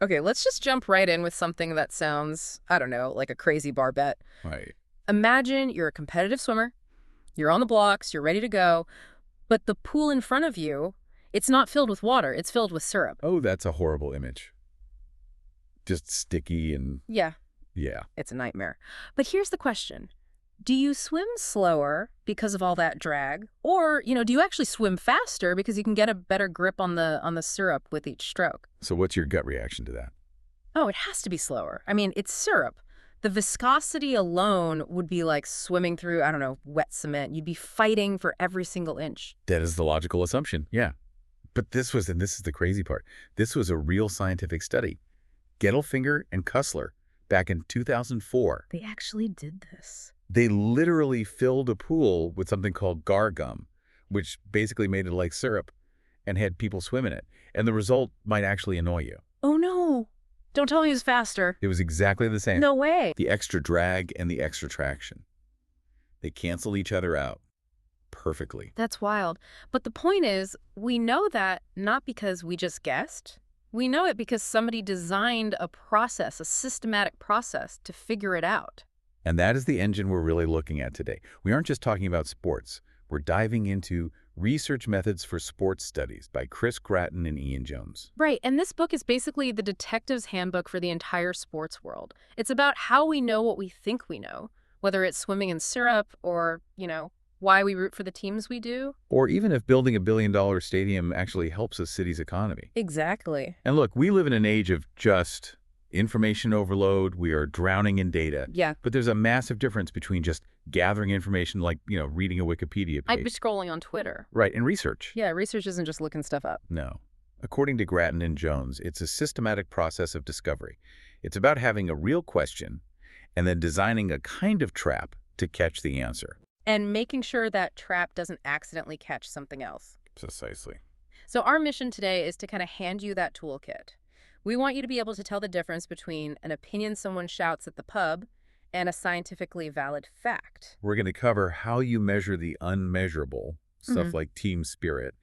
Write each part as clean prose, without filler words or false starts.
Okay, let's just jump right in with something that sounds, I don't know, like a crazy bar bet. Right. Imagine you're a competitive swimmer, you're on the blocks, you're ready to go, but the pool in front of you, it's not filled with water, it's filled with syrup. Oh, that's a horrible image. Just sticky and Yeah, yeah. it's a nightmare. But here's the question. Do you swim slower because of all that drag? Or, do you actually swim faster because you can get a better grip on the syrup with each stroke? So what's your gut reaction to that? Oh, it has to be slower. I mean, it's syrup. The viscosity alone would be like swimming through, I don't know, wet cement. You'd be fighting for every single inch. That is the logical assumption. Yeah. But and this is the crazy part, this was a real scientific study. Gettelfinger and Kussler, back in 2004, They actually did this. they literally filled a pool with something called gar gum, which basically made it like syrup, and had people swim in it. And the result might actually annoy you. Oh, no. Don't tell me it was faster. It was exactly the same. No way. The extra drag and the extra traction. They cancel each other out perfectly. That's wild. But the point is, we know that not because we just guessed. We know it because somebody designed a process, a systematic process to figure it out. And that is the engine we're really looking at today. We aren't just talking about sports. We're diving into Research Methods for Sports Studies by Chris Gratton and Ian Jones. Right, and this book is basically the detective's handbook for the entire sports world. It's about how we know what we think we know, whether it's swimming in syrup or, why we root for the teams we do. Or even if building a billion-dollar stadium actually helps a city's economy. Exactly. And look, we live in an age of just information overload. We are drowning in data. Yeah. But there's a massive difference between just gathering information like, reading a Wikipedia I'd be page. scrolling on Twitter. Right, and research. Yeah, research isn't just looking stuff up. No. According to Gratton and Jones, it's a systematic process of discovery. It's about having a real question and then designing a kind of trap to catch the answer. And making sure that trap doesn't accidentally catch something else. Precisely. So our mission today is to kind of hand you that toolkit. We want you to be able to tell the difference between an opinion someone shouts at the pub and a scientifically valid fact. We're going to cover how you measure the unmeasurable, stuff Mhm. like team spirit,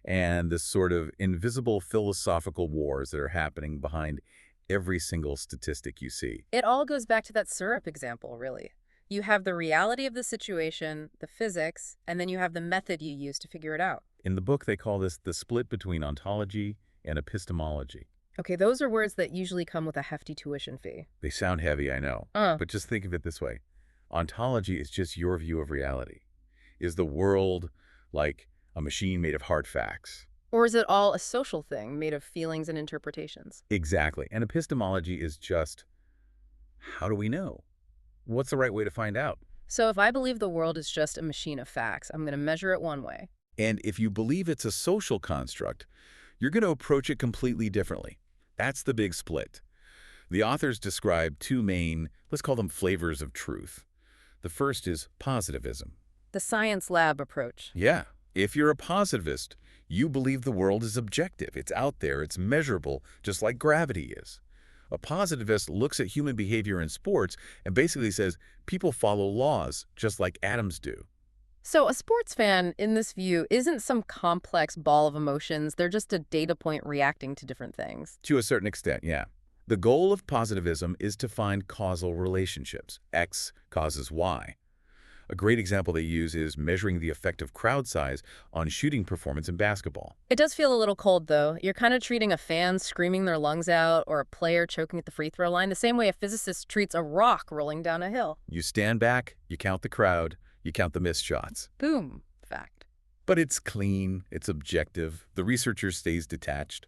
and the sort of invisible philosophical wars that are happening behind every single statistic you see. It all goes back to that syrup example, really. You have the reality of the situation, the physics, and then you have the method you use to figure it out. In the book, they call this the split between ontology and epistemology. Okay, those are words that usually come with a hefty tuition fee. They sound heavy, I know, but just think of it this way. Ontology is just your view of reality. Is the world like a machine made of hard facts? Or is it all a social thing made of feelings and interpretations? Exactly. And epistemology is just, how do we know? What's the right way to find out? So if I believe the world is just a machine of facts, I'm going to measure it one way. And if you believe it's a social construct, you're going to approach it completely differently. That's the big split. The authors describe two main, let's call them flavors of truth. The first is positivism. The science lab approach. Yeah, if you're a positivist, you believe the world is objective. It's out there, it's measurable, just like gravity is. A positivist looks at human behavior in sports and basically says people follow laws just like atoms do. So a sports fan, in this view, isn't some complex ball of emotions. They're just a data point reacting to different things. To a certain extent, yeah. The goal of positivism is to find causal relationships. X causes Y. A great example they use is measuring the effect of crowd size on shooting performance in basketball. It does feel a little cold, though. You're kind of treating a fan screaming their lungs out or a player choking at the free throw line the same way a physicist treats a rock rolling down a hill. You stand back, you count the crowd, you count the missed shots. Boom. Fact. But it's clean, it's objective, the researcher stays detached.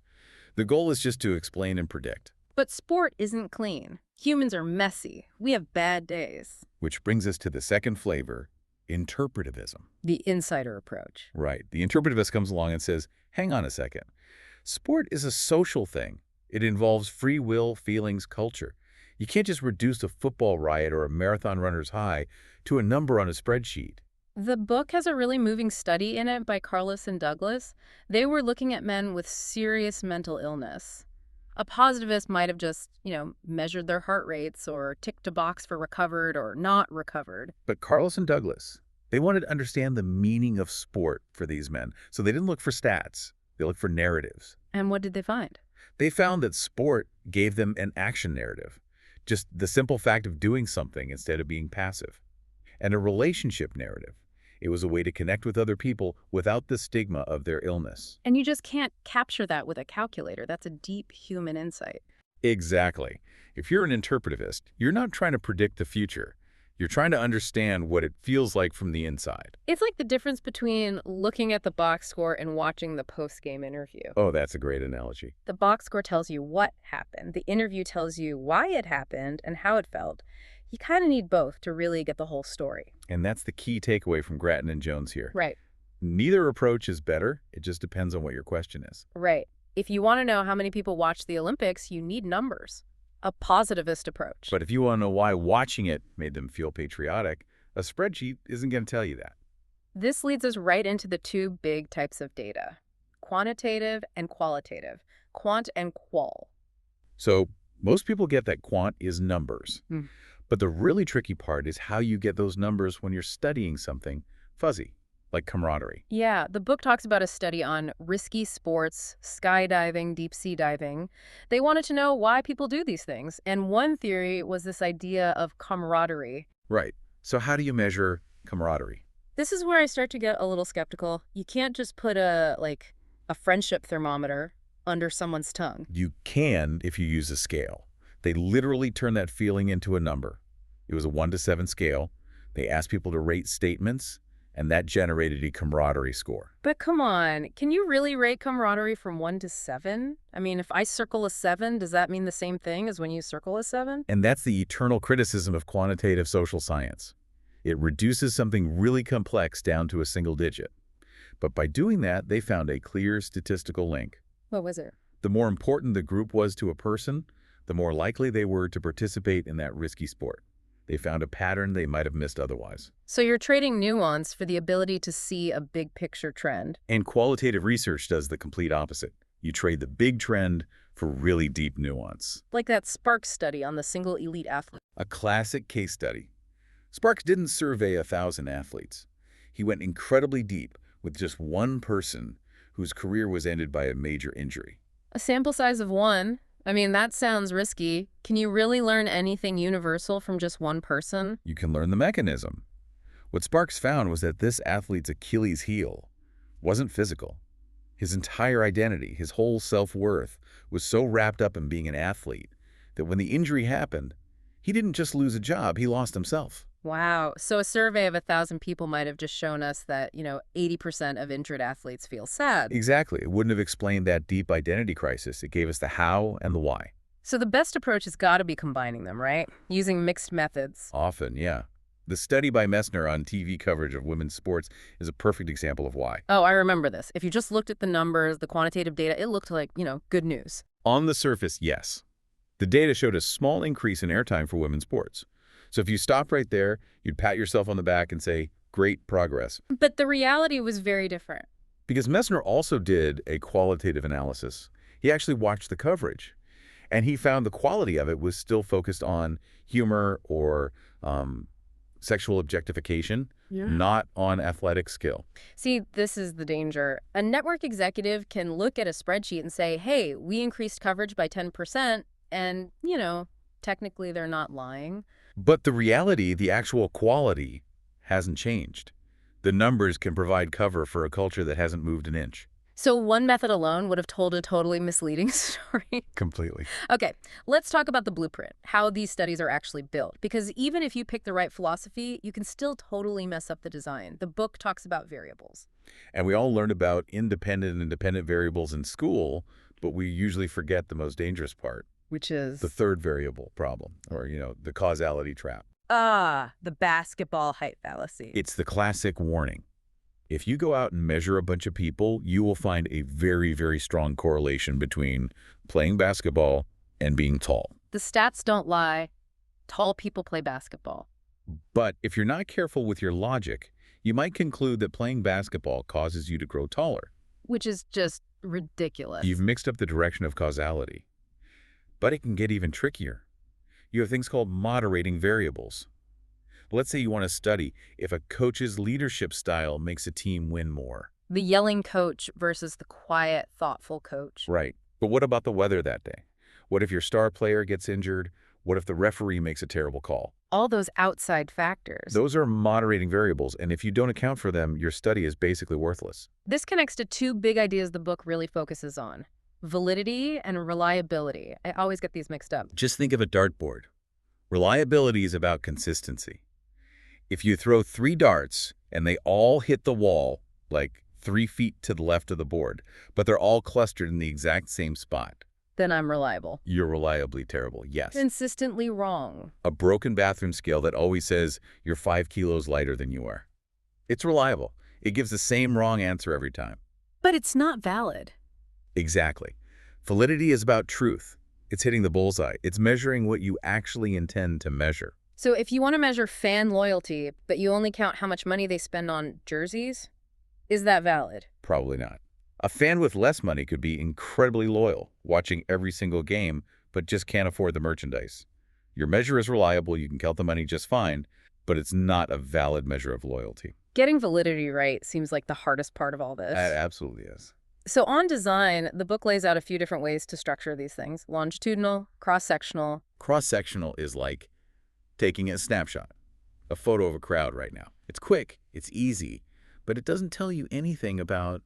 The goal is just to explain and predict. But sport isn't clean. Humans are messy. We have bad days. Which brings us to the second flavor, interpretivism. The insider approach. Right. The interpretivist comes along and says, hang on a second. Sport is a social thing. It involves free will, feelings, culture. You can't just reduce a football riot or a marathon runner's high to a number on a spreadsheet. The book has a really moving study in it by Carlos and Douglas. They were looking at men with serious mental illness. A positivist might have just, measured their heart rates or ticked a box for recovered or not recovered. But Carlos and Douglas, they wanted to understand the meaning of sport for these men. So they didn't look for stats. They looked for narratives. And what did they find? They found that sport gave them an action narrative, just the simple fact of doing something instead of being passive, and a relationship narrative. It was a way to connect with other people without the stigma of their illness. And you just can't capture that with a calculator. That's a deep human insight. Exactly. If you're an interpretivist, you're not trying to predict the future. You're trying to understand what it feels like from the inside. It's like the difference between looking at the box score and watching the post-game interview. Oh, that's a great analogy. The box score tells you what happened. The interview tells you why it happened and how it felt. You kind of need both to really get the whole story. And that's the key takeaway from Gratton and Jones here. Right, Neither approach is better. It just depends on what your question is. right. If you want to know how many people watch the Olympics, you need numbers. A positivist approach. But if you want to know why watching it made them feel patriotic, a spreadsheet isn't going to tell you that. This leads us right into the two big types of data, quantitative and qualitative, quant and qual. So most people get that quant is numbers. Hmm. But the really tricky part is how you get those numbers when you're studying something fuzzy, like camaraderie. Yeah, the book talks about a study on risky sports, skydiving, deep sea diving. They wanted to know why people do these things, and one theory was this idea of camaraderie. Right. So how do you measure camaraderie? This is where I start to get a little skeptical. You can't just put a friendship thermometer under someone's tongue. You can if you use a scale. They literally turned that feeling into a number. It was a 1 to 7 scale. They asked people to rate statements, and that generated a camaraderie score. But come on, can you really rate camaraderie from 1 to 7? I mean, if I circle a 7, does that mean the same thing as when you circle a 7? And that's the eternal criticism of quantitative social science. It reduces something really complex down to a single digit. But by doing that, they found a clear statistical link. What was it? The more important the group was to a person, the more likely they were to participate in that risky sport. They found a pattern they might have missed otherwise. So you're trading nuance for the ability to see a big picture trend. And qualitative research does the complete opposite. You trade the big trend for really deep nuance. Like that Sparks study on the single elite athlete. A classic case study. Sparks didn't survey 1,000 athletes. He went incredibly deep with just one person whose career was ended by a major injury. A sample size of 1. I mean, that sounds risky. Can you really learn anything universal from just one person? You can learn the mechanism. What Sparks found was that this athlete's Achilles heel wasn't physical. His entire identity, his whole self-worth, was so wrapped up in being an athlete that when the injury happened, he didn't just lose a job, he lost himself. Wow. So a survey of 1,000 people might have just shown us that, 80% of injured athletes feel sad. Exactly. It wouldn't have explained that deep identity crisis. It gave us the how and the why. So the best approach has got to be combining them, right? Using mixed methods. Often, yeah. The study by Messner on TV coverage of women's sports is a perfect example of why. Oh, I remember this. If you just looked at the numbers, the quantitative data, it looked like, good news. On the surface, yes. The data showed a small increase in airtime for women's sports. So if you stopped right there, you'd pat yourself on the back and say, great progress. But the reality was very different. Because Messner also did a qualitative analysis. He actually watched the coverage, and he found the quality of it was still focused on humor or sexual objectification, not on athletic skill. See, this is the danger. A network executive can look at a spreadsheet and say, hey, we increased coverage by 10%, and, technically they're not lying. But the reality, the actual quality, hasn't changed. The numbers can provide cover for a culture that hasn't moved an inch. So one method alone would have told a totally misleading story. Completely. Okay, let's talk about the blueprint, how these studies are actually built. Because even if you pick the right philosophy, you can still totally mess up the design. The book talks about variables. And we all learned about independent and dependent variables in school, but we usually forget the most dangerous part. Which is? The third variable problem, or, the causality trap. The basketball height fallacy. It's the classic warning. If you go out and measure a bunch of people, you will find a very, very strong correlation between playing basketball and being tall. The stats don't lie. Tall people play basketball. But if you're not careful with your logic, you might conclude that playing basketball causes you to grow taller. Which is just ridiculous. You've mixed up the direction of causality. But it can get even trickier. You have things called moderating variables. Let's say you want to study if a coach's leadership style makes a team win more. The yelling coach versus the quiet, thoughtful coach. Right. But what about the weather that day? What if your star player gets injured? What if the referee makes a terrible call? All those outside factors. Those are moderating variables, and if you don't account for them, your study is basically worthless. This connects to two big ideas the book really focuses on: validity and reliability. I always get these mixed up. Just think of a dartboard. Reliability is about consistency. If you throw 3 darts and they all hit the wall, like 3 feet to the left of the board, but they're all clustered in the exact same spot, Then I'm reliable. you're reliably terrible, yes. Consistently wrong. A broken bathroom scale that always says you're 5 kilos lighter than you are. It's reliable. It gives the same wrong answer every time. But it's not valid. Exactly. Validity is about truth. It's hitting the bullseye. It's measuring what you actually intend to measure. So if you want to measure fan loyalty, but you only count how much money they spend on jerseys, is that valid? Probably not. A fan with less money could be incredibly loyal, watching every single game, but just can't afford the merchandise. Your measure is reliable, you can count the money just fine, but it's not a valid measure of loyalty. Getting validity right seems like the hardest part of all this. It absolutely is. So on design, the book lays out a few different ways to structure these things: longitudinal, cross-sectional. Cross-sectional is like taking a snapshot, a photo of a crowd right now. It's quick, it's easy, but it doesn't tell you anything about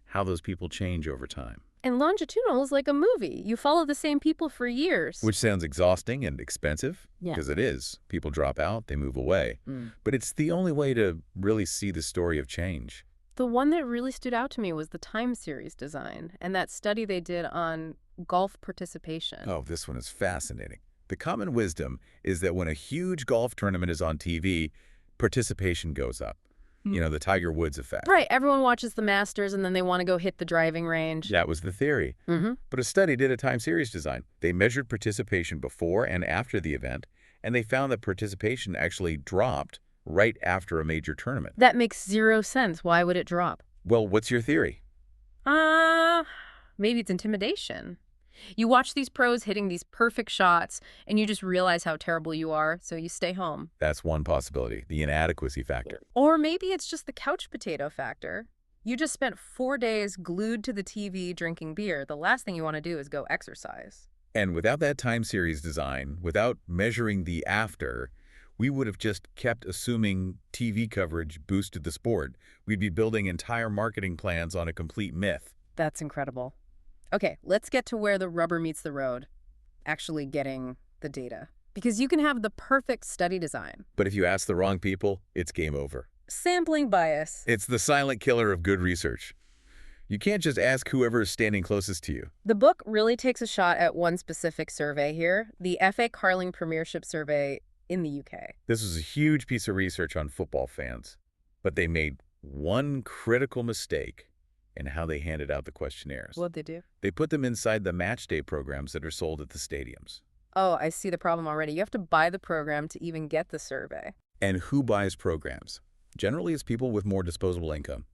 how those people change over time. And longitudinal is like a movie. You follow the same people for years. Which sounds exhausting and expensive, Yeah. because it is. People drop out, they move away. Mm. But it's the only way to really see the story of change. The one that really stood out to me was the time series design and that study they did on golf participation. Oh, this one is fascinating. The common wisdom is that when a huge golf tournament is on TV, participation goes up. You know, the Tiger Woods effect. Right. Everyone watches the Masters and then they want to go hit the driving range. That was the theory. Mm-hmm. But a study did a time series design. They measured participation before and after the event, and they found that participation actually dropped right after a major tournament. That makes zero sense. Why would it drop? Well, what's your theory? Maybe it's intimidation. You watch these pros hitting these perfect shots and you just realize how terrible you are, so you stay home. That's one possibility, the inadequacy factor. Or maybe it's just the couch potato factor. You just spent 4 days glued to the TV drinking beer. The last thing you want to do is go exercise. And without that time series design, without measuring the after, we would have just kept assuming TV coverage boosted the sport. We'd be building entire marketing plans on a complete myth. That's incredible. Okay, let's get to where the rubber meets the road, actually getting the data. Because you can have the perfect study design. But if you ask the wrong people, it's game over. Sampling bias. It's the silent killer of good research. You can't just ask whoever is standing closest to you. The book really takes a shot at one specific survey here, the FA Carling Premiership Survey in the UK. This was a huge piece of research on football fans, but they made one critical mistake in how they handed out the questionnaires. What'd they do? They put them inside the match day programs that are sold at the stadiums. Oh, I see the problem already. You have to buy the program to even get the survey. And who buys programs? Generally, it's people with more disposable income.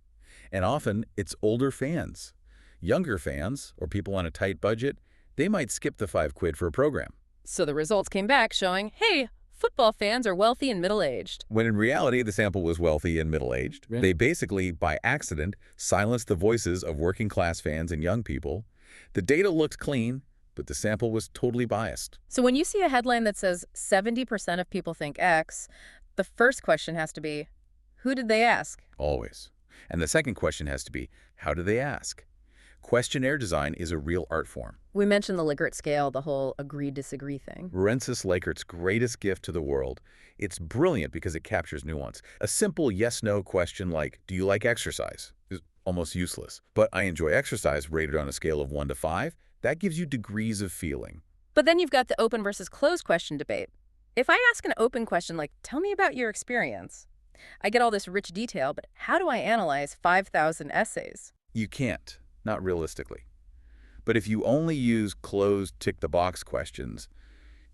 And often, it's older fans. Younger fans, or people on a tight budget, they might skip the £5 for a program. So the results came back showing, hey, football fans are wealthy and middle-aged. When in reality, the sample was wealthy and middle-aged. Right. They basically, by accident, silenced the voices of working-class fans and young people. The data looked clean, but the sample was totally biased. So when you see a headline that says 70% of people think X, the first question has to be, who did they ask? Always. And the second question has to be, how do they ask? Questionnaire design is a real art form. We mentioned the Likert scale, the whole agree-disagree thing. Rensis Lakert's greatest gift to the world. It's brilliant because it captures nuance. A simple yes-no question like, do you like exercise? Is almost useless. But I enjoy exercise rated on a scale of 1 to 5. That gives you degrees of feeling. But then you've got the open versus closed question debate. If I ask an open question like, tell me about your experience, I get all this rich detail, but how do I analyze 5,000 essays? You can't, not realistically. But if you only use closed tick-the-box questions,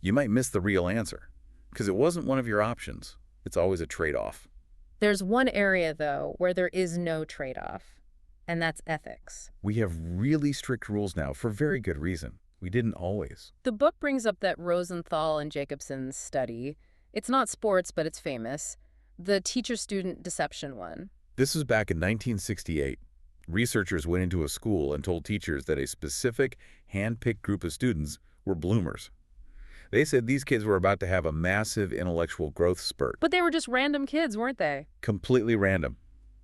you might miss the real answer, because it wasn't one of your options. It's always a trade-off. There's one area, though, where there is no trade-off, and that's ethics. We have really strict rules now for very good reason. We didn't always. The book brings up that Rosenthal and Jacobson's study. It's not sports, but it's famous. The teacher-student deception one. This was back in 1968. Researchers went into a school and told teachers that a specific, hand-picked group of students were bloomers. They said these kids were about to have a massive intellectual growth spurt. But they were just random kids, weren't they? Completely random.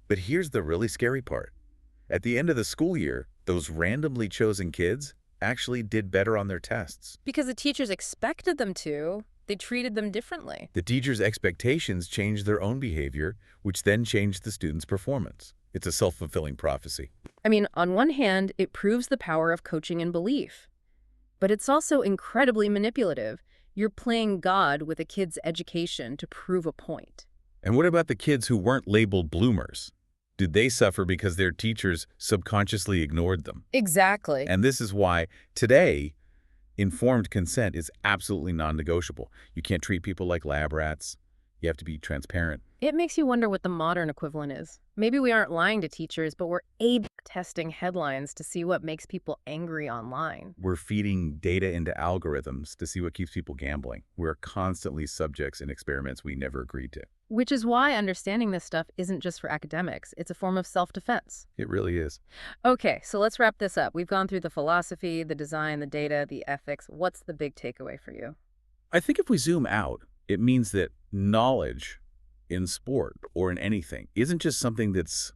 But here's the really scary part. At the end of the school year, those randomly chosen kids actually did better on their tests. Because the teachers expected them to. They treated them differently. The teachers' expectations changed their own behavior, which then changed the students' performance. It's a self-fulfilling prophecy. I mean, on one hand, it proves the power of coaching and belief. But it's also incredibly manipulative. You're playing God with a kid's education to prove a point. And what about the kids who weren't labeled bloomers? Did they suffer because their teachers subconsciously ignored them? Exactly. And this is why, today, informed consent is absolutely non-negotiable. You can't treat people like lab rats. You have to be transparent. It makes you wonder what the modern equivalent is. Maybe we aren't lying to teachers, but we're A/B testing headlines to see what makes people angry online. We're feeding data into algorithms to see what keeps people gambling. We're constantly subjects in experiments we never agreed to. Which is why understanding this stuff isn't just for academics. It's a form of self-defense. It really is. Okay, so let's wrap this up. We've gone through the philosophy, the design, the data, the ethics. What's the big takeaway for you? I think if we zoom out, it means that knowledge in sport or in anything isn't just something that's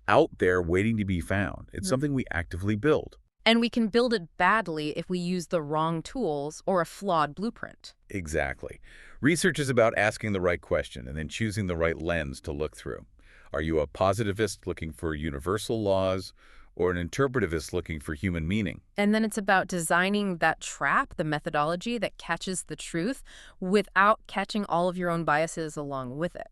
out there waiting to be found. It's something we actively build. And we can build it badly if we use the wrong tools or a flawed blueprint. Exactly. Research is about asking the right question and then choosing the right lens to look through. Are you a positivist looking for universal laws or an interpretivist looking for human meaning? And then it's about designing that trap, the methodology that catches the truth without catching all of your own biases along with it.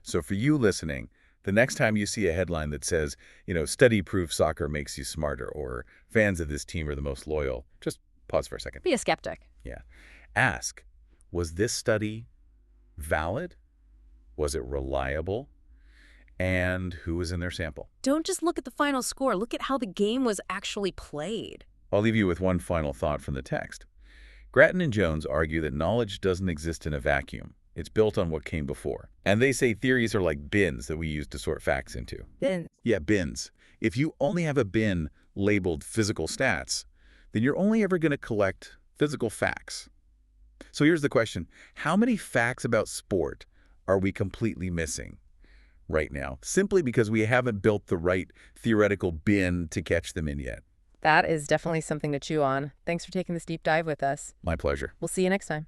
So for you listening, the next time you see a headline that says, study proves soccer makes you smarter, or fans of this team are the most loyal, just pause for a second. Be a skeptic. Yeah. Ask, was this study valid? Was it reliable? And who was in their sample? Don't just look at the final score. Look at how the game was actually played. I'll leave you with one final thought from the text. Gratton and Jones argue that knowledge doesn't exist in a vacuum. It's built on what came before. And they say theories are like bins that we use to sort facts into. Bins. Yeah, bins. If you only have a bin labeled physical stats, then you're only ever going to collect physical facts. So here's the question. How many facts about sport are we completely missing right now, simply because we haven't built the right theoretical bin to catch them in yet? That is definitely something to chew on. Thanks for taking this deep dive with us. My pleasure. We'll see you next time.